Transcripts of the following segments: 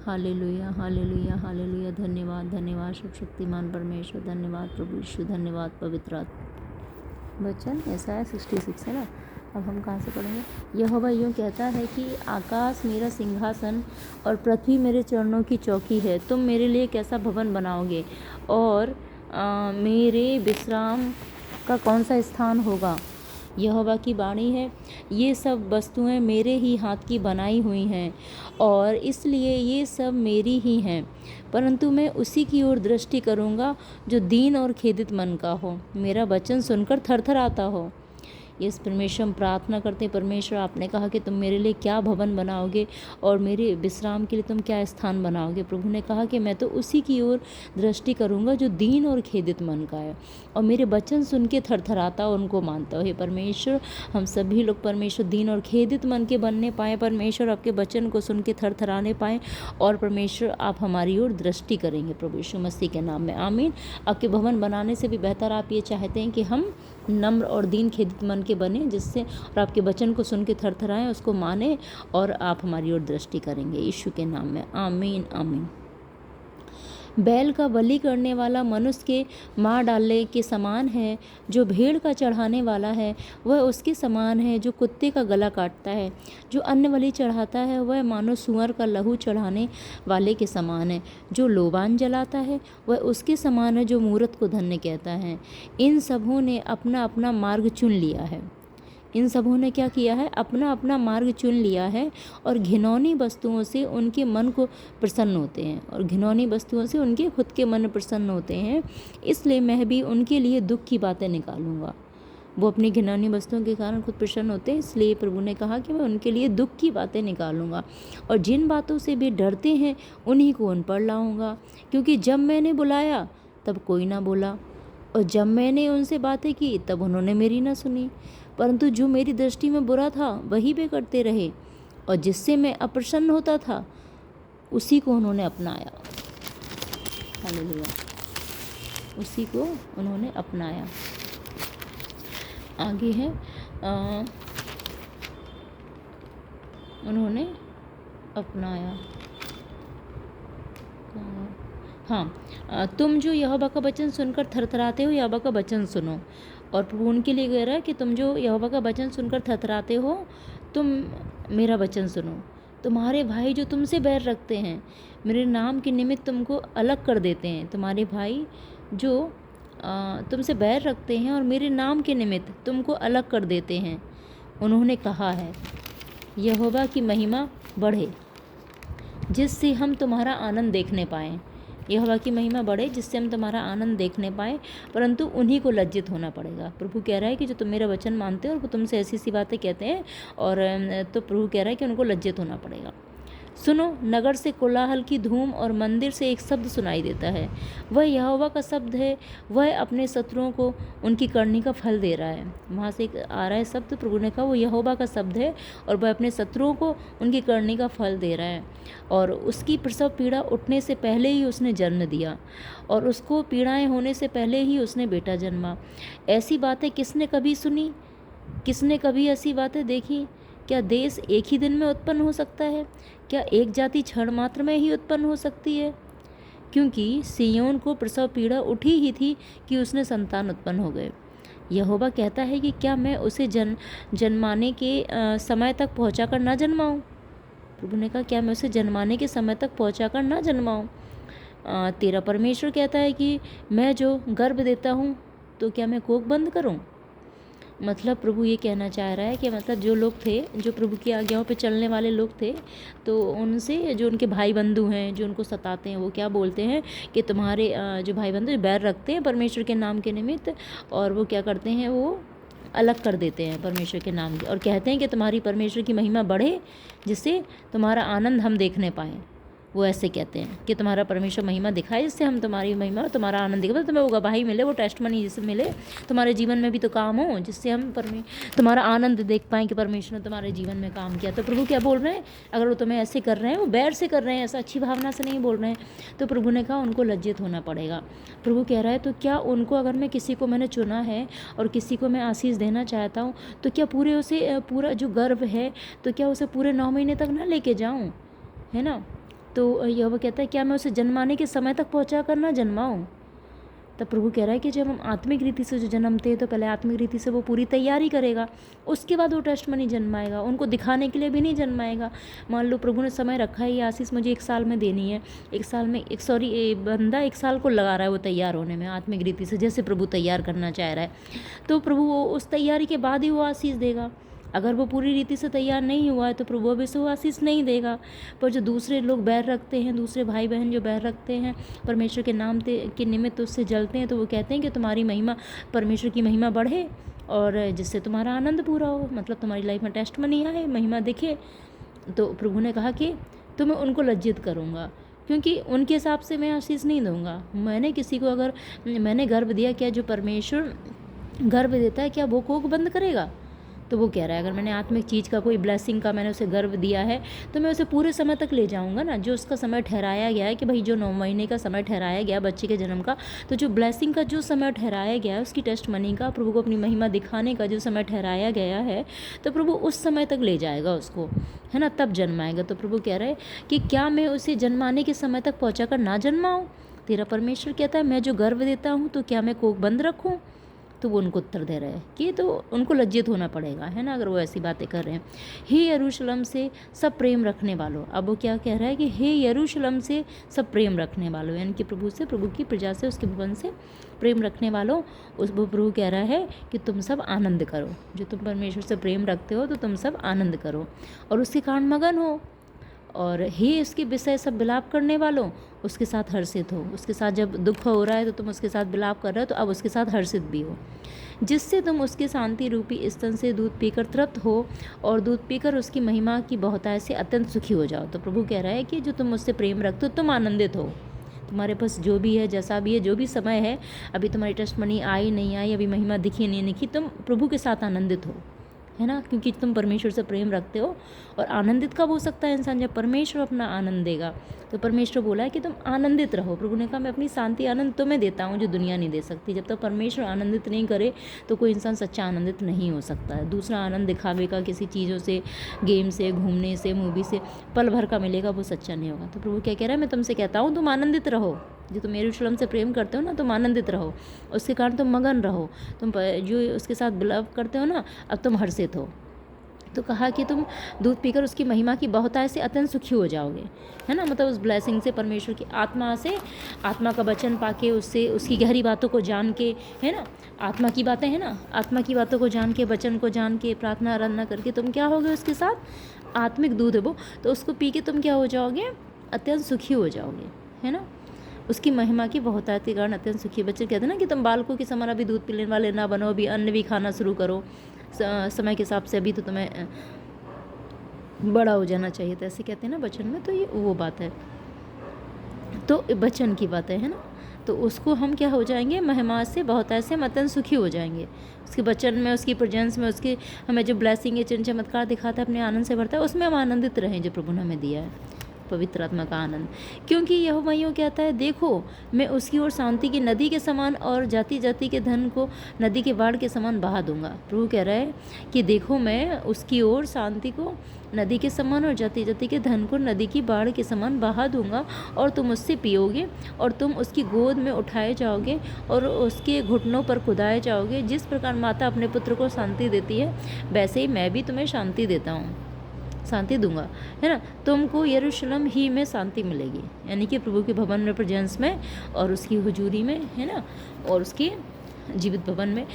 Hallelujah hallelujah hallelujah. धन्यवाद धन्यवाद सर्वशक्तिमान परमेश्वर, धन्यवाद प्रभु यीशु, धन्यवाद पवित्र आत्मा। वचन यशायाह 66 है ना। अब हम कहाँ से पढ़ेंगे। यहोवा यूँ कहता है कि आकाश मेरा सिंहासन और पृथ्वी मेरे चरणों की चौकी है। तुम मेरे लिए कैसा भवन बनाओगे और मेरे विश्राम का कौन सा स्थान होगा। यहोवा की वाणी है, ये सब वस्तुएं मेरे ही हाथ की बनाई हुई हैं और इसलिए ये सब मेरी ही हैं, परंतु मैं उसी की ओर दृष्टि करूँगा जो दीन और खेदित मन का हो, मेरा वचन सुनकर थरथराता हो। यस परमेश्वर, हम प्रार्थना करते हैं परमेश्वर, आपने कहा कि तुम मेरे लिए क्या भवन बनाओगे और मेरे विश्राम के लिए तुम क्या स्थान बनाओगे। प्रभु ने कहा कि मैं तो उसी की ओर दृष्टि करूँगा जो दीन और खेदित मन का है और मेरे वचन सुन के थरथराता और उनको मानता हो। हे परमेश्वर, हम सभी लोग परमेश्वर दीन और खेदित मन के बनने पाएँ परमेश्वर, आपके वचन को सुन के थरथराने पाएँ और परमेश्वर आप हमारी ओर दृष्टि करेंगे प्रभु यीशु मसीह के नाम में, आमीन। आपके भवन बनाने से भी बेहतर आप ये चाहते हैं कि हम नम्र और दीन खेदित मन के बने, जिससे और आपके वचन को सुन के थरथराएं, उसको माने और आप हमारी ओर दृष्टि करेंगे यीशु के नाम में, आमीन आमीन। बैल का बलि करने वाला मनुष्य के मार डालने के समान है, जो भेड़ का चढ़ाने वाला है वह उसके समान है जो कुत्ते का गला काटता है। जो अन्न बलि चढ़ाता है वह मानो सूअर का लहू चढ़ाने वाले के समान है। जो लोबान जलाता है वह उसके समान है जो मूरत को धन्य कहता है। इन सबों ने अपना अपना मार्ग चुन लिया है। इन सबों ने क्या किया है, अपना अपना मार्ग चुन लिया है और घिनौनी वस्तुओं से उनके मन को प्रसन्न होते हैं और घिनौनी वस्तुओं से उनके खुद के मन प्रसन्न होते हैं। इसलिए मैं भी उनके लिए दुख की बातें निकालूंगा। वो अपनी घिनौनी वस्तुओं के कारण खुद प्रसन्न होते हैं, इसलिए प्रभु ने कहा कि मैं उनके लिए दुख की बातें निकालूंगा और जिन बातों से भी डरते हैं उन्हीं को उन पर लाऊंगा। क्योंकि जब मैंने बुलाया तब कोई ना बोला और जब मैंने उनसे बातें की तब उन्होंने मेरी ना सुनी, परंतु जो मेरी दृष्टि में बुरा था वही वे करते रहे और जिससे मैं अप्रसन्न होता था उसी को उन्होंने अपनाया। हालेलुया, उसी को उन्होंने अपनाया। आगे है उन्होंने अपनाया। हाँ, तुम जो यहोवा का वचन सुनकर थरथराते हो, यहोवा का वचन सुनो। और प्रभु उनके लिए कह रहा है कि तुम जो यहोवा का वचन सुनकर थरथराते हो, तुम मेरा वचन सुनो। तुम्हारे भाई जो तुमसे बैर रखते हैं, मेरे नाम के निमित्त तुमको अलग कर देते हैं। तुम्हारे भाई जो तुमसे बैर रखते हैं और मेरे नाम के निमित्त तुमको अलग कर देते हैं, उन्होंने कहा है यहोवा की महिमा बढ़े जिससे हम तुम्हारा आनंद देखने पाएँ। यहोवा की महिमा बढ़े जिससे हम तुम्हारा आनंद देखने पाएँ, परंतु उन्हीं को लज्जित होना पड़ेगा। प्रभु कह रहा है कि जो तुम मेरा वचन मानते हो और वो तुमसे ऐसी सी बातें कहते हैं, और तो प्रभु कह रहा है कि उनको लज्जित होना पड़ेगा। सुनो, नगर से कोलाहल की धूम और मंदिर से एक शब्द सुनाई देता है। वह यहोवा का शब्द है, वह अपने शत्रुओं को उनकी करनी का फल दे रहा है। वहाँ से एक आ रहा है शब्द, प्रभु ने कहा वो यहोवा का शब्द है और वह अपने शत्रुओं को उनकी करनी का फल दे रहा है। और उसकी प्रसव पीड़ा उठने से पहले ही उसने जन्म दिया और उसको पीड़ाएं होने से पहले ही उसने बेटा जन्मा। ऐसी बातें किसने कभी सुनी, किसने कभी ऐसी बातें देखी। क्या देश एक ही दिन में उत्पन्न हो सकता है? क्या एक जाति क्षण मात्र में ही उत्पन्न हो सकती है? क्योंकि सिय्योन को प्रसव पीड़ा उठी ही थी कि उसने संतान उत्पन्न हो गए। यहोवा कहता है कि क्या मैं उसे जन्माने के समय तक पहुंचा कर ना जन्माऊँ। प्रभु ने कहा क्या मैं उसे जन्माने के समय तक पहुंचा कर ना जन्माऊँ। तेरा परमेश्वर कहता है कि मैं जो गर्भ देता हूँ तो क्या मैं कोख बंद करूँ। मतलब प्रभु ये कहना चाह रहा है कि मतलब जो लोग थे, जो प्रभु की आज्ञाओं पे चलने वाले लोग थे, तो उनसे जो उनके भाई बंधु हैं जो उनको सताते हैं, वो क्या बोलते हैं कि तुम्हारे जो भाई बंधु बैर रखते हैं परमेश्वर के नाम के निमित्त, और वो क्या करते हैं, वो अलग कर देते हैं परमेश्वर के नाम की और कहते हैं कि तुम्हारी परमेश्वर की महिमा बढ़े जिससे तुम्हारा आनंद हम देखने पाएँ। वो ऐसे कहते हैं कि तुम्हारा परमेश्वर महिमा दिखाए जिससे हम तुम्हारी महिमा और तुम्हारा आनंद दिखाए, तुम्हें वो गवाही मिले, वो टेस्ट मनी जिससे मिले तुम्हारे जीवन में भी तो काम हो, जिससे हम तुम्हारा आनंद देख पाएँ कि परमेश्वर ने तुम्हारे जीवन में काम किया। तो प्रभु क्या बोल रहे हैं, अगर वो तुम्हें ऐसे कर रहे हैं, वो बैर से कर रहे हैं, ऐसा अच्छी भावना से नहीं बोल रहे हैं, तो प्रभु ने कहा उनको लज्जित होना पड़ेगा। प्रभु कह रहा है तो क्या उनको, अगर मैं किसी को मैंने चुना है और किसी को मैं आशीष देना चाहता हूँ, तो क्या पूरे उसे पूरा जो गर्व है तो क्या उसे पूरे 9 महीने तक ना लेके जाऊँ, है ना। तो यहोवा कहता है क्या मैं उसे जन्माने के समय तक पहुँचा कर ना जन्माऊँ। तब प्रभु कह रहा है कि जब हम आत्मिक रीति से जो जन्मते हैं तो पहले आत्मिक रीति से वो पूरी तैयारी करेगा, उसके बाद वो टेस्ट मनी जन्माएगा। उनको दिखाने के लिए भी नहीं जन्माएगा। मान लो प्रभु ने समय रखा है, ये आशीष मुझे 1 साल में देनी है, 1 साल में बंदा 1 साल को लगा रहा है वो तैयार होने में आत्मिक रीति से, जैसे प्रभु तैयार करना चाह रहा है, तो प्रभु वो उस तैयारी के बाद ही वो आशीष देगा। अगर वो पूरी रीति से तैयार नहीं हुआ है तो प्रभु अभी से वो आशीष नहीं देगा। पर जो दूसरे लोग बैर रखते हैं, दूसरे भाई बहन जो बैर रखते हैं, परमेश्वर के नाम के निमित्त उससे जलते हैं, तो वो कहते हैं कि तुम्हारी महिमा, परमेश्वर की महिमा बढ़े और जिससे तुम्हारा आनंद पूरा हो, मतलब तुम्हारी लाइफ में टेस्ट मनी आए, महिमा दिखे। तो प्रभु ने कहा कि तो मैं उनको लज्जित करूँगा, क्योंकि उनके हिसाब से मैं आशीष नहीं दूंगा। मैंने किसी को अगर मैंने गर्भ दिया, क्या जो परमेश्वर गर्भ देता है क्या वो कोख बंद करेगा? तो वो कह रहा है अगर मैंने आत्मिक चीज़ का, कोई ब्लेसिंग का मैंने उसे गर्व दिया है तो मैं उसे पूरे समय तक ले जाऊंगा ना, जो उसका समय ठहराया गया है कि भाई जो 9 महीने का समय ठहराया गया बच्चे के जन्म का, तो जो ब्लेसिंग का जो समय ठहराया गया है, उसकी टेस्ट मनी का, प्रभु को अपनी महिमा दिखाने का जो समय ठहराया गया है, तो प्रभु उस समय तक ले जाएगा उसको, है ना, तब जन्माएगा। तो प्रभु कह रहे हैं कि क्या मैं उसे जन्माने के समय तक पहुँचा कर ना जन्माऊँ? तेरा परमेश्वर कहता है मैं जो गर्व देता हूँ तो क्या मैं कोख बंद रखूँ? तो वो उनको उत्तर दे रहे हैं कि तो उनको लज्जित होना पड़ेगा, है ना, अगर वो ऐसी बातें कर रहे हैं। हे यरूशलेम से सब प्रेम रखने वालों, अब वो क्या कह रहा है कि हे यरूशलेम से सब प्रेम रखने वालों, यानी कि प्रभु से, प्रभु की प्रजा से, उसके भवन से प्रेम रखने वालों, उस वो प्रभु कह रहा है कि तुम सब आनंद करो, जो तुम परमेश्वर से प्रेम रखते हो तो तुम सब आनंद करो और उसके कारण मगन हो। और हे उसके विषय सब विलाप करने वालों, उसके साथ हर्षित हो। उसके साथ जब दुख हो रहा है तो तुम उसके साथ विलाप कर रहे हो, तो अब उसके साथ हर्षित भी हो, जिससे तुम उसके शांति रूपी स्तन से दूध पीकर तृप्त हो और दूध पीकर उसकी महिमा की बहुतायत से अत्यंत सुखी हो जाओ। तो प्रभु कह रहा है कि जो तुम उससे प्रेम रखते हो तुम आनंदित हो। तुम्हारे पास जो भी है, जैसा भी है, जो भी समय है, अभी तुम्हारी टेस्ट मनी आई नहीं आई, अभी महिमा दिखी नहीं दिखी, तुम प्रभु के साथ आनंदित हो, है ना, क्योंकि तुम परमेश्वर से प्रेम रखते हो। और आनंदित कब हो सकता है इंसान? जब परमेश्वर अपना आनंद देगा। तो परमेश्वर बोला है कि तुम आनंदित रहो। प्रभु ने कहा मैं अपनी शांति आनंद तुम्हें देता हूँ जो दुनिया नहीं दे सकती। जब तक परमेश्वर आनंदित नहीं करे तो कोई इंसान सच्चा आनंदित नहीं हो सकता है। दूसरा आनंद दिखावे का, किसी चीज़ों से, गेम से, घूमने से, मूवी से पल भर का मिलेगा, वो सच्चा नहीं होगा। तो प्रभु क्या कह रहा है, मैं तुमसे कहता हूँ तुम आनंदित रहो। जो तुम यरूशलेम से प्रेम करते हो ना, तुम आनंदित रहो, उसके कारण तुम मगन रहो। तुम जो उसके साथ बिलव करते हो ना, अब तुम हर्षित हो। तो कहा कि तुम दूध पीकर उसकी महिमा की बहुतायत से अत्यंत सुखी हो जाओगे, है ना, मतलब उस ब्लेसिंग से, परमेश्वर की आत्मा से, आत्मा का वचन पाके, उससे, उसकी गहरी बातों को जान के, है ना, आत्मा की बातें हैं ना, आत्मा की बातों को जान के, वचन को जान के, प्रार्थना आराधना करके तुम क्या होगे उसके साथ, आत्मिक दूध है वो, तो उसको पी के तुम क्या हो जाओगे, अत्यंत सुखी हो जाओगे, है ना, उसकी महिमा की बहुतायत के कारण अत्यंत सुखी। बच्चे कहते हैं ना कि तुम बालकों के समान अभी दूध पीने वाले ना बनो, अभी अन्न भी खाना शुरू करो समय के हिसाब से, अभी तो तुम्हें बड़ा हो जाना चाहिए, तो ऐसे कहते हैं ना बचन में। तो ये वो बात है, तो बचन की बात है ना, तो उसको हम क्या हो जाएंगे, महिमा से, बहुतायत से हम अत्यंत सुखी हो जाएंगे। उसके वचन में, उसकी प्रेजेंस में, उसके हमें जो ब्लेसिंग है, चिन्ह चमत्कार दिखाता है, अपने आनंद से भरता है, उसमें हम आनंदित रहें जो प्रभु ने हमें दिया है, पवित्र आत्मा का आनंद। क्योंकि यहोवा यूँ कहता है, देखो मैं उसकी ओर शांति की नदी के समान और जाति जाति के धन को नदी के बाढ़ के समान बहा दूंगा। प्रभु कह रहा है कि देखो मैं उसकी ओर शांति को नदी के समान और जाति जाति के धन को नदी की बाढ़ के समान बहा दूंगा, और तुम उससे पियोगे और तुम उसकी गोद में उठाए जाओगे और उसके घुटनों पर कुदाए जाओगे। जिस प्रकार माता अपने पुत्र को शांति देती है, वैसे ही मैं भी तुम्हें शांति देता हूँ, शांति दूंगा, है ना। तुमको यरूशलेम ही में शांति मिलेगी, यानी कि प्रभु के भवन में, प्रेजेंस में, और उसकी हुजूरी में, है ना, और उसके जीवित भवन में,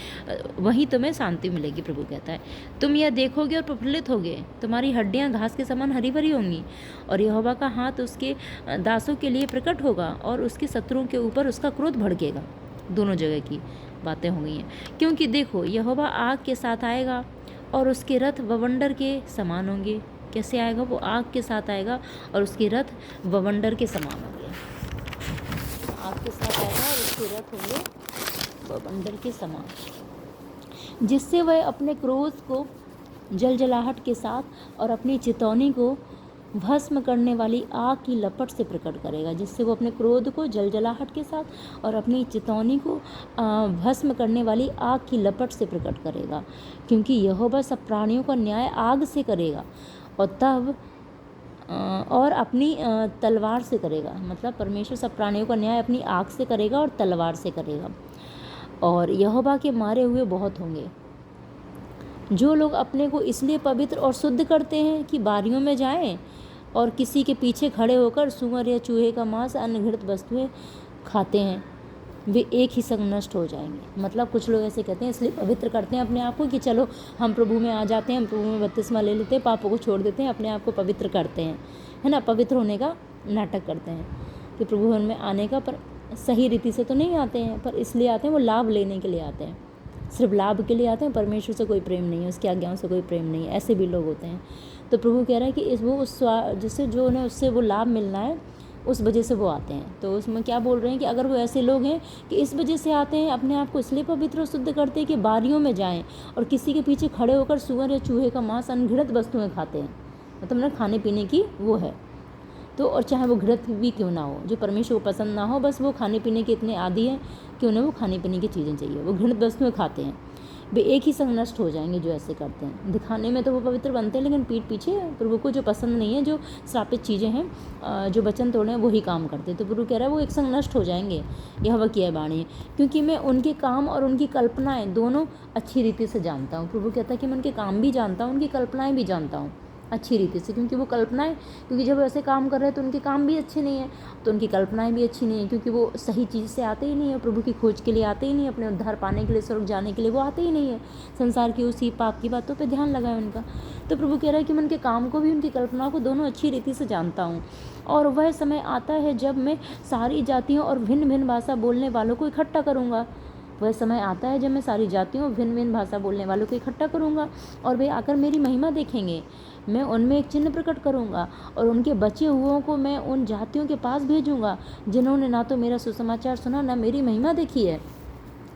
वहीं तुम्हें शांति मिलेगी। प्रभु कहता है तुम यह देखोगे और प्रफुल्लित होगे, तुम्हारी हड्डियां घास के समान हरी भरी होंगी, और यहोवा का हाथ उसके दासों के लिए प्रकट होगा और उसके शत्रुओं के ऊपर उसका क्रोध भड़केगा। दोनों जगह की बातें हो गई हैं। क्योंकि देखो यहोवा आग के साथ आएगा और उसके रथ बवंडर के समान होंगे। कैसे आएगा? वो आग के साथ आएगा और उसके रथ बवंडर के समान होंगे। आग के साथ आएगा और उसके रथ होंगे बवंडर के समान, जिससे वह अपने क्रोध को जलजलाहट के साथ और अपनी चितौनी को भस्म करने वाली आग की लपट से प्रकट करेगा। जिससे वो अपने क्रोध को जलजलाहट के साथ और अपनी चितौनी को भस्म करने वाली आग की लपट से प्रकट करेगा। क्योंकि यहोवा सब प्राणियों का न्याय आग से करेगा, और तब और अपनी तलवार से करेगा। मतलब परमेश्वर सब प्राणियों का न्याय अपनी आँख से करेगा और तलवार से करेगा। और यहोवा के मारे हुए बहुत होंगे। जो लोग अपने को इसलिए पवित्र और शुद्ध करते हैं कि बारियों में जाएं और किसी के पीछे खड़े होकर सूअर या चूहे का मांस अन्य घृत वस्तुएं खाते हैं, वे एक ही संग नष्ट हो जाएंगे। मतलब कुछ लोग ऐसे कहते हैं, इसलिए पवित्र करते हैं अपने आप को कि चलो हम प्रभु में आ जाते हैं, हम प्रभु में बपतिस्मा ले लेते हैं, पापों को छोड़ देते हैं, अपने आप को पवित्र करते हैं, है ना, पवित्र होने का नाटक करते हैं कि प्रभु में आने का, पर सही रीति से तो नहीं आते हैं, पर इसलिए आते हैं, वो लाभ लेने के लिए आते हैं, सिर्फ लाभ के लिए आते हैं। परमेश्वर से कोई प्रेम नहीं है, उसकी आज्ञाओं से कोई प्रेम नहीं है, ऐसे भी लोग होते हैं। तो प्रभु कह रहा है कि वो उस जिससे जो उन्हें उससे वो लाभ मिलना है, उस वजह से वो आते हैं। तो उसमें क्या बोल रहे हैं कि अगर वो ऐसे लोग हैं कि इस वजह से आते हैं, अपने आप को इसलिए पवित्र और शुद्ध करते हैं कि बारियों में जाएं और किसी के पीछे खड़े होकर सूअर या चूहे का मांस अनघृत वस्तुएं खाते हैं, मतलब ना खाने पीने की वो है, तो और चाहे वो घृत भी क्यों ना हो, जो परमेश्वर को पसंद ना हो, बस वो खाने पीने के इतने आदी हैं कि उन्हें वो खाने पीने की चीज़ें चाहिए, वो घृत वस्तुएं खाते हैं, वे एक ही संग नष्ट हो जाएंगे जो ऐसे करते हैं। दिखाने में तो वो पवित्र बनते हैं, लेकिन पीठ पीछे प्रभु को जो पसंद नहीं है, जो श्रापित चीज़ें हैं, जो वचन तोड़े हैं, वही काम करते हैं। तो प्रभु कह रहा है वो एक संग नष्ट हो जाएंगे, यह की है वाणी, क्योंकि मैं उनके काम और उनकी कल्पनाएं दोनों अच्छी रीति से जानता हूँ। प्रभु कहता है कि मैं उनके काम भी जानता हूँ, उनकी कल्पनाएँ भी जानता हूँ अच्छी रीति से, क्योंकि वो कल्पनाएं, क्योंकि जब ऐसे काम कर रहे हैं तो उनके काम भी अच्छे नहीं है, तो उनकी कल्पनाएं भी अच्छी नहीं है, क्योंकि वो सही चीज़ से आते ही नहीं है, प्रभु की खोज के लिए आते ही नहीं है, अपने उद्धार पाने के लिए, स्वर्ग जाने के लिए वो आते ही नहीं है, संसार की उसी पाप की बातों पे ध्यान लगा है उनका। तो प्रभु कह रहा है कि मैं उनके काम को भी, उनकी कल्पनाओं को दोनों अच्छी रीति से जानता हूँ। और वह समय आता है जब मैं सारी जातियों और भिन्न भिन्न भाषा बोलने वालों को इकट्ठा करूँगा। वह समय आता है जब मैं सारी जातियों और भिन्न भिन्न भाषा बोलने वालों को इकट्ठा करूँगा, और वे आकर मेरी महिमा देखेंगे। मैं उनमें एक चिन्ह प्रकट करूँगा, और उनके बचे हुओं को मैं उन जातियों के पास भेजूँगा जिन्होंने ना तो मेरा सुसमाचार सुना, ना मेरी महिमा देखी है,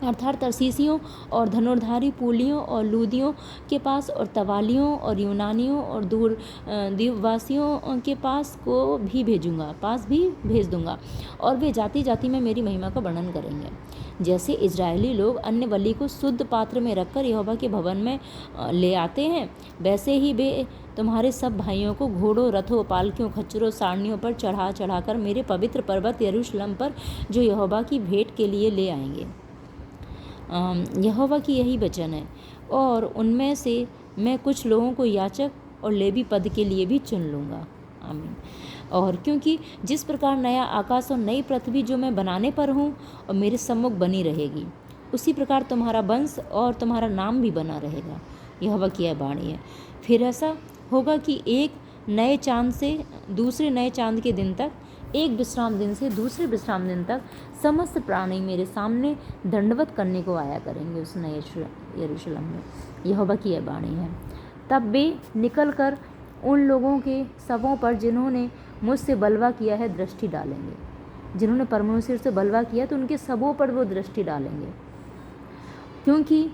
अर्थात तरसीसियों और धनुर्धारी पूलियों और लूदियों के पास, और तवालियों और यूनानियों और दूर द्वीपवासियों के पास को भी भेज दूंगा, और वे जाति जाति में मेरी महिमा का वर्णन करेंगे। जैसे इजरायली लोग अन्य बलि को शुद्ध पात्र में रखकर यहोवा के भवन में ले आते हैं, वैसे ही वे तुम्हारे सब भाइयों को घोड़ों, रथों, पालकियों, खच्चरों, सारनियों पर चढ़ा कर मेरे पवित्र पर्वत यरूशलेम पर, जो यहोवा की भेंट के लिए ले आएंगे। यहोवा की यही वचन है। और उनमें से मैं कुछ लोगों को याजक और लेवी पद के लिए भी चुन लूँगा। आमीन। और क्योंकि जिस प्रकार नया आकाश और नई पृथ्वी जो मैं बनाने पर हूँ और मेरे सम्मुख बनी रहेगी, उसी प्रकार तुम्हारा वंश और तुम्हारा नाम भी बना रहेगा, यहोवा की यह वाणी है। फिर ऐसा होगा कि एक नए चाँद से दूसरे नए चाँद के दिन तक, एक विश्राम दिन से दूसरे विश्राम दिन तक समस्त प्राणी मेरे सामने दंडवत करने को आया करेंगे उस नए यरूशलेम में, यहोवा की यह वाणी है। तब वे निकल कर उन लोगों के सबों पर जिन्होंने मुझसे बलवा किया है दृष्टि डालेंगे। जिन्होंने परमेश्वर से बलवा किया तो उनके सबों पर वो दृष्टि डालेंगे, क्योंकि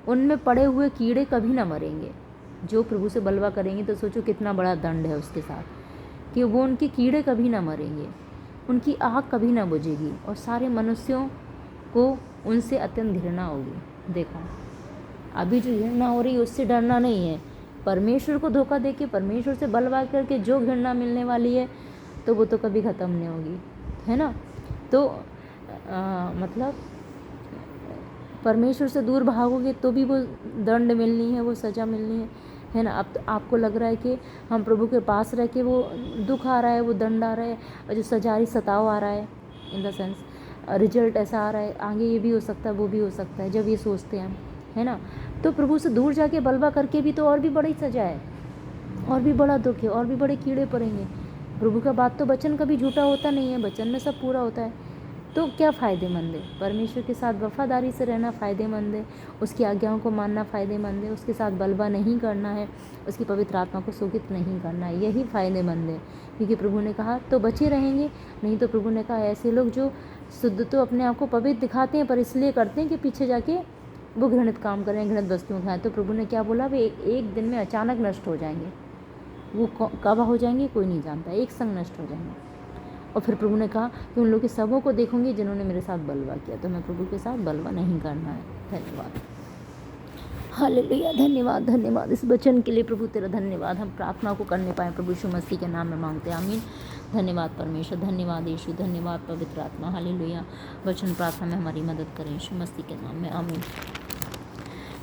उनमें पड़े हुए कीड़े कभी ना मरेंगे। जो प्रभु से बलवा करेंगे तो सोचो कितना बड़ा दंड है उसके साथ, कि वो उनके कीड़े कभी ना मरेंगे, उनकी आग कभी ना बुझेगी, और सारे मनुष्यों को उनसे अत्यंत घृणा होगी। देखो अभी जो घृणा हो रही है उससे डरना नहीं है, परमेश्वर को धोखा देके, परमेश्वर से बलवा करके जो घृणा मिलने वाली है तो वो तो कभी ख़त्म नहीं होगी, है ना। तो मतलब परमेश्वर से दूर भागोगे तो भी वो दंड मिलनी है, वो सज़ा मिलनी है ना। अब तो आपको लग रहा है कि हम प्रभु के पास रह के वो दुख आ रहा है, वो दंड आ रहा है, और जो सजा रही सताव आ रहा है, इन द सेंस रिजल्ट ऐसा आ रहा है, आगे ये भी हो सकता है वो भी हो सकता है, जब ये सोचते हैं, है ना। तो प्रभु से दूर जाके बलवा करके भी तो और भी बड़ी सजा है, और भी बड़ा दुख है, और भी बड़े कीड़े पड़ेंगे। प्रभु का बात तो वचन कभी झूठा होता नहीं है, वचन में सब पूरा होता है। तो क्या फ़ायदेमंद है, परमेश्वर के साथ वफादारी से रहना फ़ायदेमंद है, उसकी आज्ञाओं को मानना फ़ायदेमंद है, उसके साथ बलवा नहीं करना है, उसकी पवित्र आत्मा को शोकित नहीं करना है, यही फ़ायदेमंद है। क्योंकि प्रभु ने कहा तो बचे रहेंगे, नहीं तो प्रभु ने कहा ऐसे लोग जो शुद्ध तो अपने आप को पवित्र दिखाते हैं पर इसलिए करते हैं कि पीछे जाके वो घृणित काम करें, घृणित वस्तुएं खाएं। तो प्रभु ने क्या बोला, वे एक दिन में अचानक नष्ट हो जाएंगे। वो कब हो जाएंगे कोई नहीं जानता, एक संग नष्ट हो जाएंगे। और फिर प्रभु ने कहा कि उन लोगों के सबों को देखूंगी जिन्होंने मेरे साथ बलवा किया। तो मैं प्रभु के साथ बलवा नहीं करना है। धन्यवाद। हालेलुया। धन्यवाद, धन्यवाद इस वचन के लिए प्रभु, तेरा धन्यवाद। हम प्रार्थना को करने पाएँ प्रभु यीशु मसीह के नाम में मांगते हैं, आमीन। धन्यवाद परमेश्वर, धन्यवाद यीशु, धन्यवाद पवित्र आत्मा। हालेलुया। वचन प्रार्थना में हमारी मदद करें यीशु मसीह के नाम में, आमीन।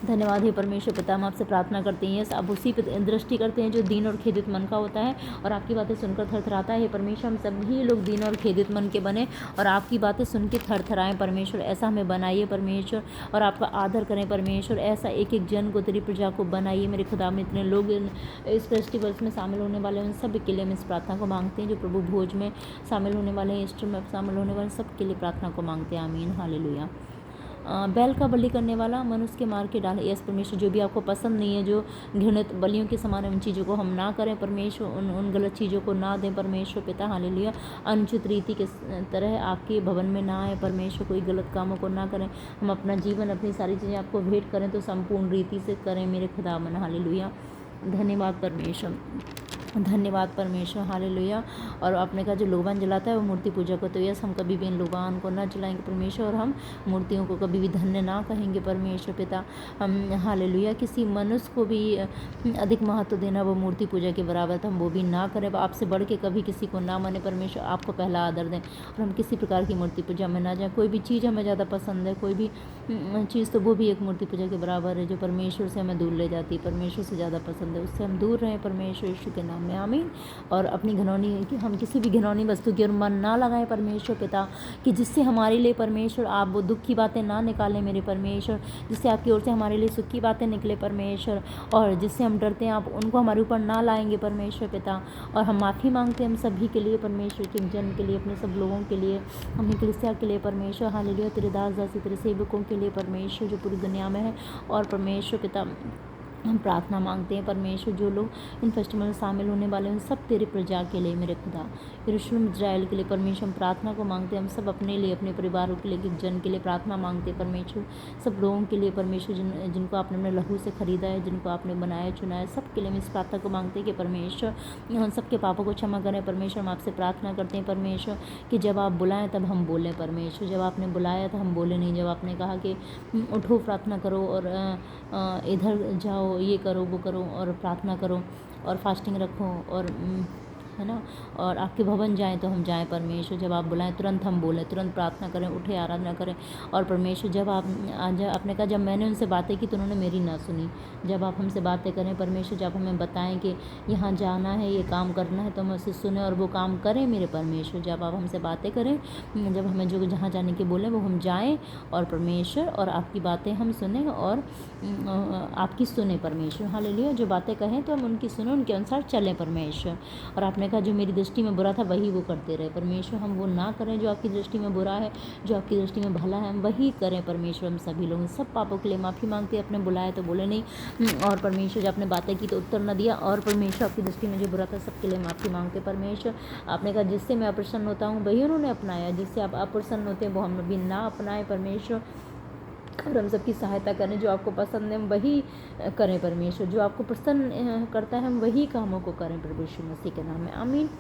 धन्यवाद हे परमेश्वर पिता, हम आपसे प्रार्थना करते हैं, आप उसी पे दृष्टि करते हैं जो दीन और खेदित मन का होता है और आपकी बातें सुनकर थरथराता है। परमेश्वर, हम सभी लोग दीन और खेदित मन के बने और आपकी बातें सुन के थरथराएं परमेश्वर। ऐसा हमें बनाइए परमेश्वर और आपका आदर करें परमेश्वर। ऐसा एक एक जन को, तेरी प्रजा को बनाइए मेरे खुदा में। इतने लोग इस फेस्टिवल्स में शामिल होने वाले हैं, उन सब के लिए हम इस प्रार्थना को मांगते हैं। जो प्रभु भोज में शामिल होने वाले हैं, ईस्टर में शामिल होने वाले, सब के लिए प्रार्थना को मांगते हैं, आमीन। हालेलुया। बैल का बलि करने वाला मनुष्य के मार के डाले। यस परमेश्वर, जो भी आपको पसंद नहीं है, जो घृणित बलियों के समान है, उन चीज़ों को हम ना करें परमेश्वर। उन गलत चीज़ों को ना दें परमेश्वर पिता। हालेलुया। अनुचित रीति के तरह आपके भवन में ना आए परमेश्वर। कोई गलत कामों को ना करें। हम अपना जीवन, अपनी सारी चीज़ें आपको भेंट करें तो संपूर्ण रीति से करें मेरे खुदावन। हालेलुया। धन्यवाद परमेश्वर, धन्यवाद परमेश्वर। हालेलुया। और आपने कहा जो लोबान जलाता है वो मूर्ति पूजा को, तो यस, हम कभी भी इन लोबान को ना जलाएंगे परमेश्वर और हम मूर्तियों को कभी भी धन्य ना कहेंगे परमेश्वर पिता। हम हालेलुया किसी मनुष्य को भी अधिक महत्व देना वो मूर्ति पूजा के बराबर, तो हम वो भी ना करें। आपसे बढ़ के कभी किसी को ना माने परमेश्वर, आपको पहला आदर दें और हम किसी प्रकार की मूर्ति पूजा में ना जाएँ। कोई भी चीज़ हमें ज़्यादा पसंद है, कोई भी चीज़, तो वो भी एक मूर्ति पूजा के बराबर है जो परमेश्वर से हमें दूर ले जाती है। परमेश्वर से ज़्यादा पसंद है, उससे हम दूर रहें परमेश्वर यीशु के नाम में, आमीन। और अपनी घिनौनी, हम किसी भी घिनौनी वस्तु की ओर मन ना लगाएं परमेश्वर पिता, कि जिससे हमारे लिए परमेश्वर आप वो दुख की बातें ना निकालें मेरे परमेश्वर, जिससे आपकी ओर से हमारे लिए सुख की बातें निकले परमेश्वर, और जिससे हम डरते हैं आप उनको हमारे ऊपर ना लाएंगे परमेश्वर पिता। और हम माफ़ी मांगते हैं हम सभी के लिए परमेश्वर, के जन के लिए, अपने सब लोगों के लिए, अपनी कलीसिया के लिए परमेश्वर। हालेलुया। तेरे दास दासी, तेरे सेवकों के लिए परमेश्वर जो पूरी दुनिया में है। और परमेश्वर पिता, हम प्रार्थना मांगते हैं परमेश्वर, जो लोग इन फेस्टिवल में शामिल होने वाले हैं उन सब तेरे प्रजा के लिए मेरे खुदा। यरूशलेम इजराइल के लिए परमेश्वर हम प्रार्थना को मांगते हैं। हम सब अपने लिए, अपने परिवारों के लिए, जन के लिए प्रार्थना मांगते हैं परमेश्वर। सब लोगों के लिए परमेश्वर, जिनको आपने अपने लहू से खरीदा है, जिनको आपने बनाया चुना है, सब के लिए हम इस प्रार्थना को मांगते हैं कि परमेश्वर हम सबके पापों को क्षमा करें परमेश्वर। हम आपसे प्रार्थना करते हैं परमेश्वर कि जब आप बुलाएं तब हम बोलें परमेश्वर। जब आपने बुलाया तो हम बोले नहीं। जब आपने कहा कि उठो प्रार्थना करो और इधर जाओ, ये करो, वो करो और प्रार्थना करो और फास्टिंग रखो और है ना, और आपके भवन जाएं तो हम जाएं परमेश्वर। जब आप बुलाएं तुरंत हम बोलें, तुरंत प्रार्थना करें, उठे आराधना करें। और परमेश्वर, जब आप आज आपने कहा जब मैंने उनसे बातें की तो उन्होंने मेरी ना सुनी। जब आप हमसे बातें करें परमेश्वर, जब हमें बताएं कि यहाँ जाना है, ये काम करना है, तो हम उसे सुने और वो काम करें मेरे परमेश्वर। जब आप हमसे बातें करें, जब हमें जो जहाँ जाने के बोलें वो हम जाएँ और परमेश्वर, और आपकी बातें हम सुने और आपकी सुने परमेश्वर। हालेलुया। जो बातें कहें तो हम उनकी सुने, उनके अनुसार चलें परमेश्वर। और आपने कहा जो मेरी दृष्टि में बुरा था वही वो करते रहे परमेश्वर। हम वो ना करें जो आपकी दृष्टि में बुरा है, जो आपकी दृष्टि में भला है हम वही करें परमेश्वर। हम सभी लोग सब पापों के लिए माफ़ी मांगते हैं। अपने बुलाए तो बोले नहीं, और परमेश्वर जब आपने बातें की तो उत्तर न दिया, और परमेश्वर आपकी दृष्टि में जो बुरा था सबके लिए माफ़ी मांगते परमेश्वर। आपने कहा जिससे मैं अप्रसन्न होता हूँ वही उन्होंने अपनाया, जिससे आप अप्रसन्न होते हैं वो हम भी ना अपनाएं परमेश्वर। और हम सबकी सहायता करें, जो आपको पसंद है हम वही करें परमेश्वर। जो आपको प्रसन्न करता है हम वही कामों को करें प्रभु यीशु मसीह के नाम में, आमीन।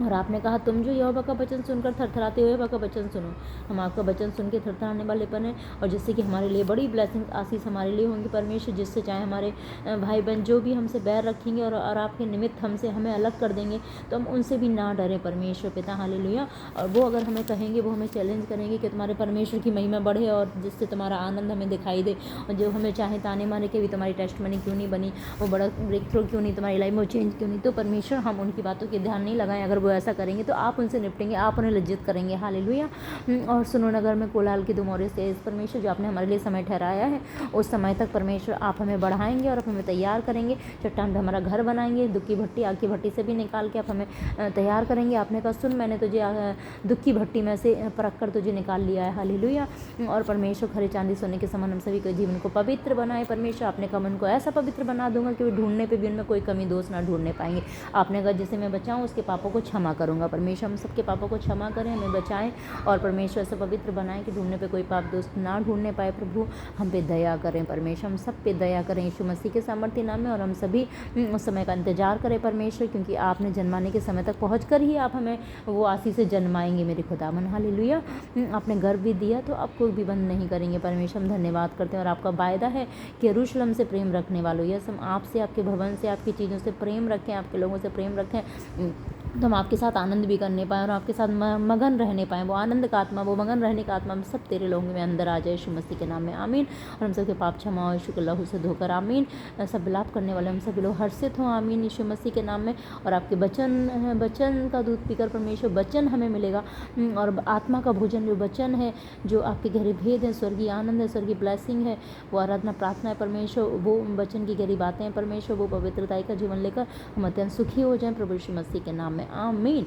और आपने कहा तुम जो यहोवा का वचन सुनकर थरथराते हो, यहोवा का वचन सुनो। हम आपका वचन सुन के थरथराने वाले बने, और जिससे कि हमारे लिए बड़ी ब्लेसिंग्स, आशीष हमारे लिए होंगी परमेश्वर। जिससे चाहे हमारे भाई बहन जो भी हमसे बैर रखेंगे और आपके निमित्त हमें अलग कर देंगे, तो हम उनसे भी ना डरें परमेश्वर पिता। हालेलुया। और वो अगर हमें कहेंगे, वो हमें चैलेंज करेंगे कि तुम्हारे परमेश्वर की महिमा बढ़े और जिससे तुम्हारा आनंद हमें दिखाई दे। और जो हमें चाहे ताने मारे कि भी तुम्हारी टेस्ट मनी क्यों नहीं बनी, वो बड़ा ब्रेक थ्रू क्यों नहीं, तुम्हारी लाइफ में चेंज क्यों नहीं, तो परमेश्वर हम उनकी बातों के ध्यान नहीं लगाएं। अगर वो ऐसा करेंगे तो आप उनसे निपटेंगे, आप उन्हें लज्जित करेंगे। हालेलुया। और सुनो नगर में कोलाहल की धूम और इस परमेश्वर जो आपने हमारे लिए समय ठहराया है, उस समय तक परमेश्वर आप हमें बढ़ाएंगे और आप हमें तैयार करेंगे। चट्टान पे हमारा घर बनाएंगे, दुख की भट्टी, आग की भट्टी से भी निकाल के आप हमें तैयार करेंगे। आपने कहा सुन मैंने तुझे दुख की भट्टी में से परख कर तुझे निकाल लिया है। हालेलुया। और परमेश्वर खरे चांदी सोने के समान हम सभी के जीवन को पवित्र बनाए परमेश्वर। आपने कहा मन को ऐसा पवित्र बना दूंगा कि ढूंढने पर भी उनमें कोई कमी दोष ना ढूंढने पाएंगे। आपने कहा जिसे मैं बचाऊँ उसके पापों को क्षमा करूँगा। परमेश्वर हम सबके पापों को क्षमा करें, हमें बचाएं और परमेश्वर से पवित्र बनाएं कि ढूंढने पे कोई पाप दोस्त ना ढूंढने पाए। प्रभु हम पे दया करें, परमेश्वर हम सब पे दया करें यीशु मसीह के सामर्थ्य नाम में। और हम सभी उस समय का इंतजार करें परमेश्वर, क्योंकि आपने जन्माने के समय तक पहुँच कर ही आप हमें वो आशीष से जन्माएंगे मेरे खुदावन। हालेलुया। आपने गर्भ भी दिया तो आप कोई भी बंद नहीं करेंगे परमेश्वर। हम धन्यवाद करते हैं और आपका वायदा है कि यरूशलेम से प्रेम रखने वालों, यस हम आपसे, आपके भवन से, आपकी चीज़ों से प्रेम रखें, आपके लोगों से प्रेम रखें, तो हम आपके साथ आनंद भी करने पाएँ और आपके साथ मगन रहने पाएँ। वो आनंद का आत्मा, वो मगन रहने का आत्मा हम सब तेरे लोगों में अंदर आ जाए यीशु मसीह के नाम में, आमीन। और हम सबके पाप क्षमा हो यीशु के लहू से धोकर, आमीन। सब विलाप करने वाले हम सभी लोग हर्षित हों, आमीन, यीशु मसीह के नाम में। और आपके वचन का दूध पीकर परमेश्वर वचन हमें मिलेगा, और आत्मा का भोजन जो वचन है, जो आपके गहरे भेद है, स्वर्गीय आनंद है, स्वर्गीय ब्लेसिंग है, वो आराधना प्रार्थना है परमेश्वर, वो वचन की गहरी बातें हैं परमेश्वर, वो पवित्रता का जीवन लेकर हम अत्यंत सुखी हो जाएं प्रभु यीशु मसीह के नाम में, आमीन।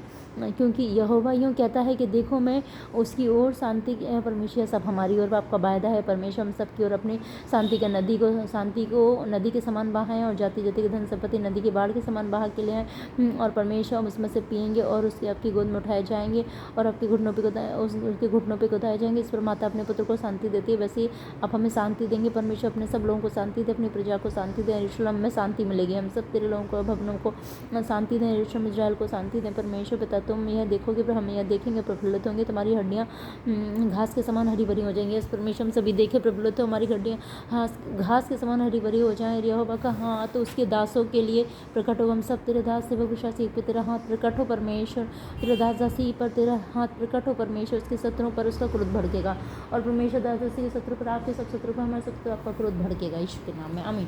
क्योंकि यहोवा यूँ कहता है कि देखो मैं उसकी ओर शांति परमेश्वर सब हमारी ओर आपका वायदा है परमेश्वर, हम सबकी ओर अपनी शांति को नदी के समान बहाएं और जाति जाति के धन संपत्ति नदी की बाढ़ के समान बहा के ले आएँ। और परमेश्वर हम उसमें से पिएंगे और उसके आपकी गोद में उठाए जाएंगे और आपके घुटनों पे उसके घुटनों पे उठाए जाएंगे। इस पर माता अपने पुत्र को शांति देती है, वैसे ही आप हमें शांति देंगे परमेश्वर। अपने सब लोगों को शांति दे, अपनी प्रजा को शांति दे, यरूशलेम में शांति मिलेगी। हम सब तेरे लोगों को, भवनों को शांति दें, यरूशलेम इजराइल को शांति दें परमेश्वर। पिता तुम यह देखोगे पर हम यह देखेंगे, प्रफुल्लित होंगे, तुम्हारी हड्डियाँ घास के समान हरी भरी हो जाएंगी। इस परमेश्वर हम सभी देखे प्रफुल्लित हो, हमारी हड्डियाँ घास के समान हरी भरी हो जाएँ। यहोवा का हाथ उसके दासों के लिए प्रकट हो। हम सब तेरे दास सेवक विश्वासी पे तेरा हाथ प्रकट हो परमेश्वर, तेरे दास दासी पर तेरा हाथ प्रकट हो परमेश्वर। उसके शत्रुओं पर उसका क्रोध भड़केगा और परमेश्वर दास दासी के शत्रु पर आपके सब शत्रु पर हमारे शत्रु आपका क्रोध भड़केगा यीशु के नाम में, आमीन।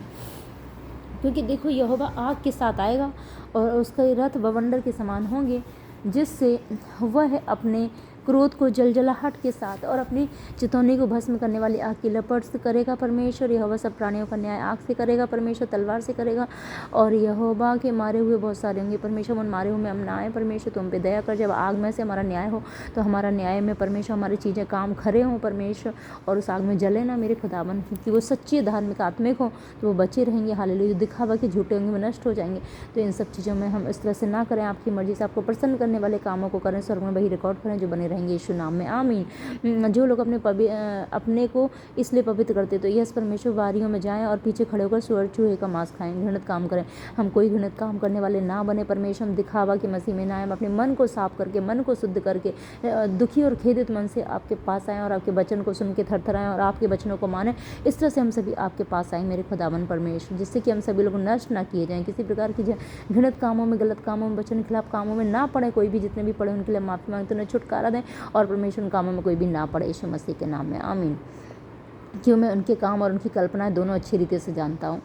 क्योंकि देखो यहोवा आग के साथ आएगा और उसके रथ बवंडर के समान होंगे, जिससे वह अपने क्रोध को जलजलाहट के साथ और अपनी चितौनी को भस्म करने वाली आग की लपट से करेगा परमेश्वर। यहोवा सब प्राणियों का न्याय आग से करेगा परमेश्वर, तलवार से करेगा। और यहोवा के मारे हुए बहुत सारे होंगे परमेश्वर, उन मारे हुए में हम ना आए परमेश्वर, तुम पे दया कर। जब आग में से हमारा न्याय हो तो हमारा न्याय में परमेश्वर हमारी चीज़ें काम खरे हों परमेश्वर, और उस आग में जले ना मेरे खुदावन, क्योंकि वो सच्चे धार्मिक आत्मिक हों तो वो बचे रहेंगे। हालेलुया। दिखावा के झूठे होंगे वो नष्ट हो जाएंगे। तो इन सब चीज़ों में हम इस तरह से ना करें, आपकी मर्जी से आपको प्रसन्न करने वाले कामों को करें, स्वर्ग में वही रिकॉर्ड करें जो बने रहेंगे यीशु नाम में, आमीन। जो लोग अपने को इसलिए पवित्र करते तो यस परमेश्वर वारियों में जाएं और पीछे खड़े होकर सुअर चूहे का मांस खाएं, घृणित काम करें। हम कोई घृणित काम करने वाले ना बने परमेश्वर, हम दिखावा के मसीह में ना आए, हम अपने मन को साफ करके, मन को शुद्ध करके, दुखी और खेदित मन से आपके पास आएँ और आपके वचन को सुन के थरथराएं और आपके वचनों को माने। इस तरह से हम सभी आपके पास आएँ मेरे खुदावन परमेश्वर, जिससे कि हम सभी लोग नष्ट ना किए जाएँ, किसी प्रकार की घृणित कामों में, गलत कामों में, वचन के खिलाफ कामों में ना पड़े। कोई भी जितने भी पड़े उनके लिए माफी मांगते, उन्हें छुटकारा दें और परमेश्वर उन कामों में कोई भी ना पड़े यीशु मसीह के नाम में, आमीन। क्यों मैं उनके काम और उनकी कल्पनाएं दोनों अच्छी रीति से जानता हूँ।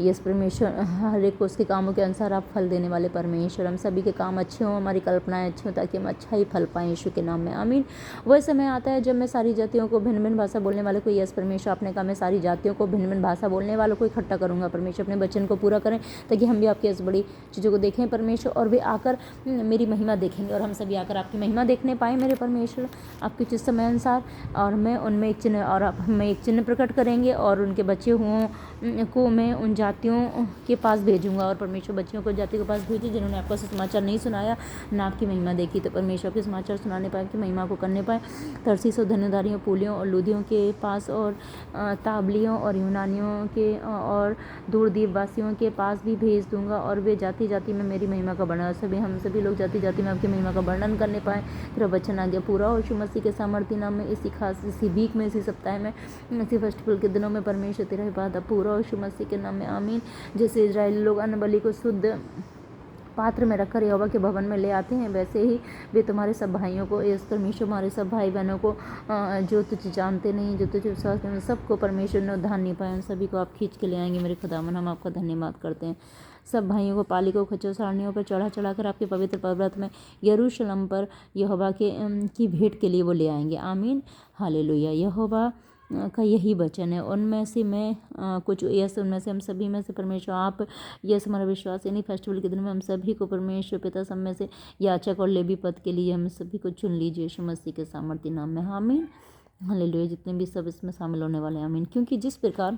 यस परमेश्वर, हर एक को उसके कामों के अनुसार आप फल देने वाले परमेश्वर, हम सभी के काम अच्छे हों, हमारी कल्पनाएं अच्छी हों, ताकि हम अच्छा ही फल पाएं यीशु के नाम में, आमीन। वह समय आता है जब मैं सारी जातियों को भिन्न भिन्न भाषा बोलने वाले को, यस परमेश्वर आपने कहा मैं सारी जातियों को भिन्न भिन्न भाषा बोलने वालों को इकट्ठा करूँगा परमेश्वर। अपने वचन को पूरा करें ताकि हम भी आपकी इस बड़ी चीज़ों को देखें परमेश्वर, और वे आकर मेरी महिमा देखेंगे और हम सभी आकर आपकी महिमा देखने पाएँ मेरे परमेश्वर, आपके उचित समय अनुसार। और मैं उनमें एक चिन्ह, और आप हमें एक चिन्ह प्रकट करेंगे और उनके बच्चे हुओं को मैं उन जातियों के पास भेजूंगा। और परमेश्वर बच्चियों को जाति के पास भेजे जिन्होंने आपका समाचार नहीं सुनाया, ना आपकी महिमा देखी, तो परमेश्वर के समाचार सुनाने पाए, आपकी महिमा को करने पाए। तरसीस और धनुधारियों, पूलियों और लूदियों के पास, और ताबलियों और यूनानियों के और दूरदीपवासियों के पास भी भेज दूंगा, और वे जाति जाति में मेरी महिमा का वर्णन, हम सभी लोग जाति जाति में आपकी महिमा का वर्णन करने पाए। तेरा वचन आ गया पूरा और यीशु मसीह के सामर्थ्य नाम में, इसी वीक में, इसी सप्ताह में, इसी फेस्टिवल के दिनों में परमेश्वर तेरा वादा पूरा और यीशु मसीह के नाम में, आमीन। जैसे इजरायली लोग अन्न बलि को शुद्ध पात्र में रखकर यहोवा के भवन में ले आते हैं, वैसे ही वे तुम्हारे सब भाइयों को, यस परमेश्वर हमारे सब भाई बहनों को जो तुझे जानते नहीं, जो तुझे विश्वास नहीं, सबको परमेश्वर ने उद्धार नहीं पाए, उन सभी को आप खींच के ले आएंगे मेरे खुदावन। हम आपका धन्यवाद करते हैं। सब भाइयों को पालिकों, खच्चों, सारणियों पर चढ़ा चढ़ाकर आपके पवित्र पर्वत में यरूशलेम पर यहोवा की भेंट के लिए वो ले आएंगे, आमीन, हालेलुया। यहोवा का यही वचन है। उनमें से मैं कुछ, यस उनमें से हम सभी में से परमेश्वर आप, यस हमारा विश्वास यानी फेस्टिवल के दिन में हम सभी को परमेश्वर पिता सब में से याचक और लेवी पद के लिए हम सभी को चुन लीजिए यीशु मसीह के सामर्थ्य नाम में, आमीन, हालेलुया। जितने भी सब इसमें शामिल होने वाले हैं, आमीन। क्योंकि जिस प्रकार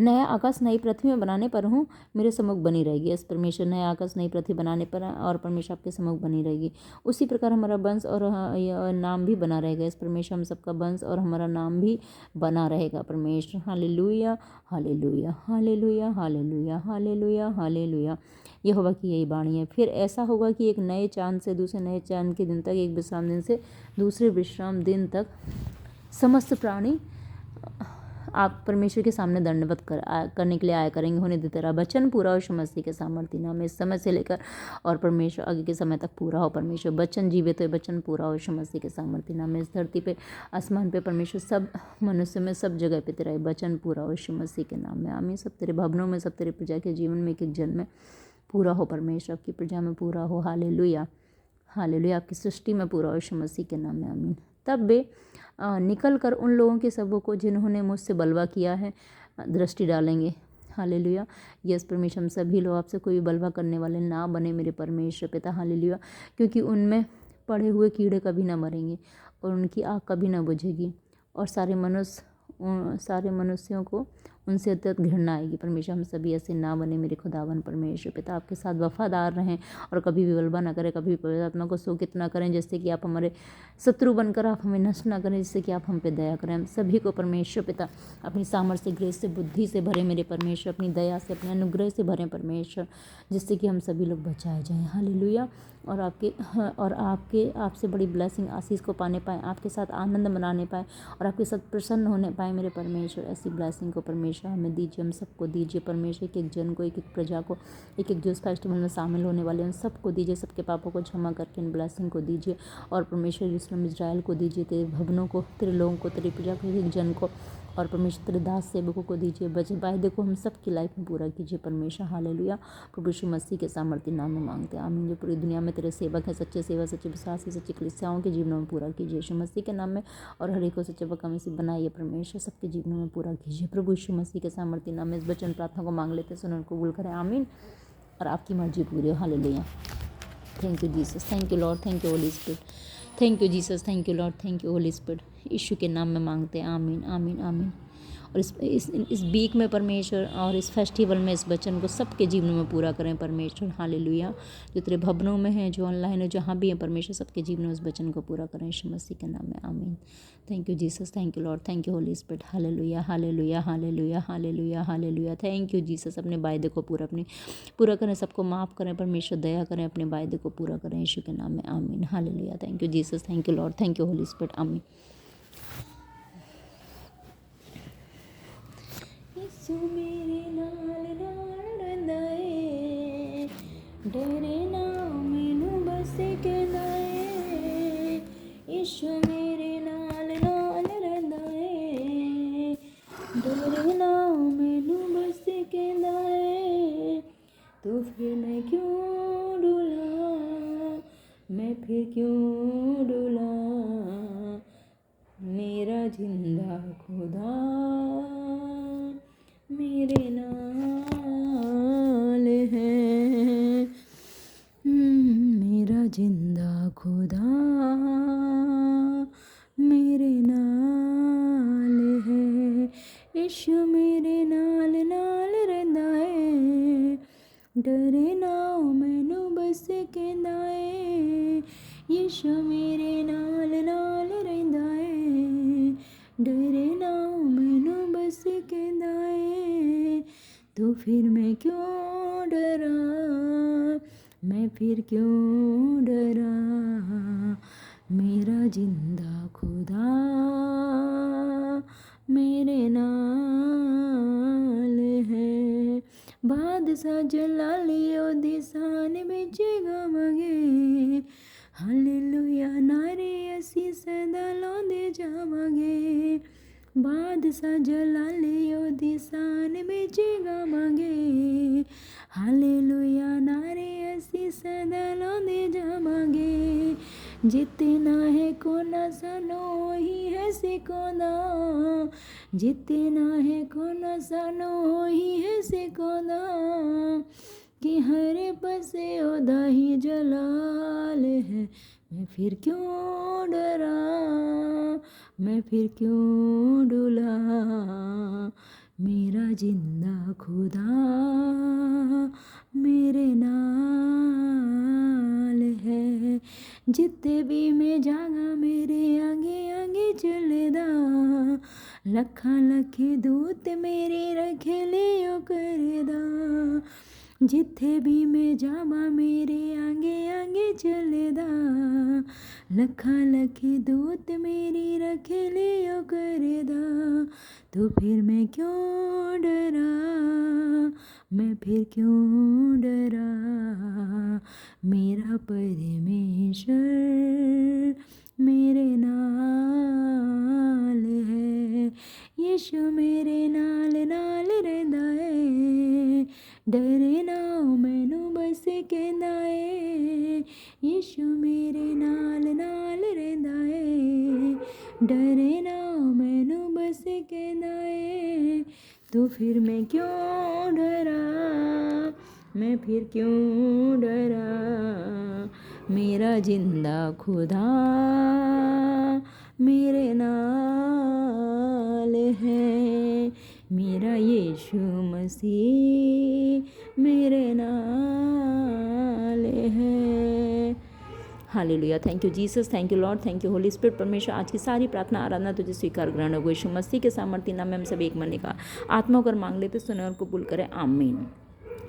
नया आकाश नई पृथ्वी में बनाने पर हूँ मेरे सम्मुख बनी रहेगी। यस परमेश्वर, नया आकाश नई पृथ्वी बनाने पर और परमेश्वर आपके सम्मुख बनी रहेगी। उसी प्रकार हमारा वंश और नाम भी बना रहेगा। यस परमेश्वर, हम सबका वंश और हमारा नाम भी बना रहेगा परमेश्वर। Hallelujah hallelujah hallelujah hallelujah hallelujah hallelujah. यहोवा की यही वाणी है। फिर ऐसा होगा कि एक नए चांद से दूसरे नए चांद के दिन तक, एक विश्राम दिन से दूसरे विश्राम दिन तक समस्त प्राणी आप परमेश्वर के सामने दंडवत करने के लिए आया करेंगे। होने दे तेरा वचन पूरा हो यीशु मसीह के सामर्थ्य नाम में, इस समय से लेकर और परमेश्वर आगे के समय तक पूरा हो। परमेश्वर वचन जीवित है, वचन पूरा हो यीशु मसीह के सामर्थ्य नाम में। इस धरती पे, आसमान पे परमेश्वर, सब मनुष्य में, सब जगह पे तेरा वचन पूरा हो यीशु मसीह के नाम में। आमीन। सब तेरे भवनों में, सब तेरे प्रजा के जीवन में, एक एक जन में पूरा हो परमेश्वर, आपकी प्रजा में पूरा हो। Hallelujah hallelujah. आपकी सृष्टि में पूरा हो यीशु मसीह के नाम में। आमीन। तब वे निकल कर उन लोगों के सबों को जिन्होंने मुझसे बलवा किया है दृष्टि डालेंगे। हालेलुया। यस परमेश्वर, हम सभी लोग आपसे कोई बलवा करने वाले ना बने मेरे परमेश्वर पिता। हालेलुया। क्योंकि उनमें पड़े हुए कीड़े कभी ना मरेंगे और उनकी आग कभी ना बुझेगी और सारे मनुष्यों को उनसे अत्यंत घृणा आएगी। परमेश्वर, हम सभी ऐसे ना बने मेरे खुदावन परमेश्वर पिता। आपके साथ वफादार रहें और कभी भी बलवा ना करें, कभी भी पवित्र आत्मा को शोकित ना करें, जिससे कि आप हमारे शत्रु बनकर आप हमें नष्ट ना करें, जिससे कि आप हम पे दया करें। हम सभी को परमेश्वर पिता अपनी सामर्थ्य, ग्रेस से, बुद्धि से भरे मेरे परमेश्वर, अपनी दया से, अपने अनुग्रह से भरे परमेश्वर, जिससे कि हम सभी लोग बचाए जाएँ। हालेलुया। और आपसे बड़ी ब्लेसिंग, आशीष को पाने पाएँ, आपके साथ आनंद मनाने पाएँ और आपके साथ प्रसन्न होने पाएँ मेरे परमेश्वर। ऐसी ब्लेसिंग को परमेश्वर हमें दीजिए, हम सबको दीजिए परमेश्वर। एक एक जन को, एक एक प्रजा को, एक एक जो इस फेस्टिवल में शामिल होने वाले हैं सबको दीजिए। सबके पापों को क्षमा करके इन ब्लेसिंग को दीजिए और परमेश्वर यरूशलेम इजराइल को दीजिए, तेरे भवनों को, तेरे लोगों को, तेरी प्रजा को, एक एक जन को, और परमेश्वर तेरे दास सेवकों को दीजिए। बचे वायदे को हम सबकी लाइफ में पूरा कीजिए परमेश्वर। हालेलुया। प्रभु यीशु मसीह के सामर्थ्य नाम में मांगते हैं, आमीन। जो पूरी दुनिया में तेरे सेवक हैं, सच्चे सेवक, सच्चे विश्वासी, सच्ची कलीसियाओं के जीवनों में पूरा कीजिए यीशु मसीह के नाम में। और हर एक को सच्चे वक़्त में से बनाइए परमेश्वर, सबके जीवनों में पूरा कीजिए प्रभु यीशु मसीह के सामर्थ्य नाम में। इस वचन प्रार्थना को मांग लेते हैं, सुन और कबूल करें, आमीन। और आपकी मर्जी पूरी हो। Hallelujah. Thank you Jesus, thank you Lord, thank you Holy Spirit, thank you Jesus, thank you Lord, thank you Holy Spirit. यीशु के नाम में मांगते हैं, आमीन आमीन आमीन। और इस वीक में परमेश्वर और इस फेस्टिवल में इस वचन को सबके जीवनों में पूरा करें परमेश्वर। हालेलुया। जो तेरे भवनों में हैं, जो ऑनलाइन है, जहाँ भी हैं परमेश्वर, सबके जीवनों में इस वचन को पूरा करें यीशु मसीह के नाम में, आमीन। Thank you Jesus, thank you Lord, thank you Holy spirit. Hallelujah hallelujah hallelujah hallelujah hallelujah. Thank you Jesus. अपने वायदे को पूरा करें, सबको माफ़ करें परमेश्वर, दया करें, अपने वायदे को पूरा करें यीशु के नाम में, आमीन। Hallelujah. Thank you Jesus, thank you Lord, thank you Holy spirit, आमीन। यीशु मेरे नाल नाल रहिंदा ए, डरे ना मैनू बस कहंदा ए। यीशु मेरे नाल नाल रहिंदा ए, डरे ना मैनू बस कहंदा ए। तो फिर मैं क्यों डुला, मैं फिर क्यों डुला, मेरा जिंदा खुदा मेरे नाल है। मेरा जिंदा खुदा मेरे नाल है। यीशु मेरे नाल नाल रहिंदा है, डरे ना मैनू बस कहंदा है। यीशु मेरे नाल नाल रहिंदा है, डरे ना मैनू बस कहंदा है। तो फिर मैं क्यों डरा, मैं फिर क्यों डरा, मेरा जिंदा खुदा मेरे नाल है। बादशाह जलालियो दी शान विच गावांगे, हालेलुया नारे असीं सदा लाउंदे जावांगे। बादशाह जलालियो दी शान विच गावांगे, हालेलुया नारे असीं सदा लाउंदे जावांगे। जितना है कोना सानू ही है सिखांदा, जितना है कोना सानू ही है सिखांदा, कि हर पासे ओदा ही जलाल है। मैं फिर क्यों डरा, मैं फिर क्यों डुला, मेरा जिंदा खुदा मेरे नाल है। जिथे भी मैं जागा मेरे आगे आगे चलदा, लखा लखे दूत मेरे रखे लियो करदा। जिथे भी मैं जावा मेरे आगे आगे चलदा, लखा लखे दूत मेरी रखे लियो करदा। तो फिर मैं क्यों डरा, मैं फिर क्यों डरा, मेरा परमेश्वर मेरे नाल है। यीशु मेरे नाल नाल रहिंदा है, डरे ना मैनू बस कहंदा है। यीशु मेरे नाल नाल रहिंदा है, डरे ना मैनू बस कहंदा है। तो फिर मैं क्यों डरा, मैं फिर क्यों डरा, मेरा जिंदा खुदा मेरे नाल है। मेरा यीशु मसीह मेरे नाल है। Hallelujah. Thank you Jesus, thank you Lord, thank you Holy spirit. परमेश्वर आज की सारी प्रार्थना आराधना तुझे स्वीकार ग्रहण हो। यीशु मसीह के सामर्थ्य नाम में हम सब एक मन का आत्मा कर मांग लेते, सुने और कबूल करें। आमीन।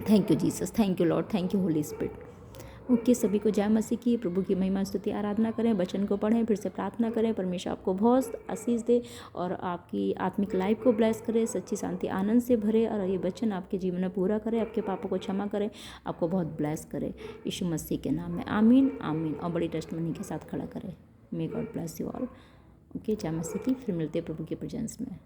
Thank you Jesus, thank you Lord, thank you Holy spirit. Okay, सभी को जय मसीह की। प्रभु की महिमा स्तुति आराधना करें, वचन को पढ़ें, फिर से प्रार्थना करें। परमेश्वर आपको बहुत आशीष दे और आपकी आत्मिक लाइफ को ब्लेस करे, सच्ची शांति आनंद से भरे और ये वचन आपके जीवन में पूरा करे, आपके पापों को क्षमा करे, आपको बहुत ब्लेस करे यीशु मसीह के नाम में। आमीन आमीन। और बड़ी टेस्टमनी के साथ खड़ा करें। May God bless you all. Okay, जय मसीह की। फिर मिलते हैं प्रभु के प्रेजेंस में।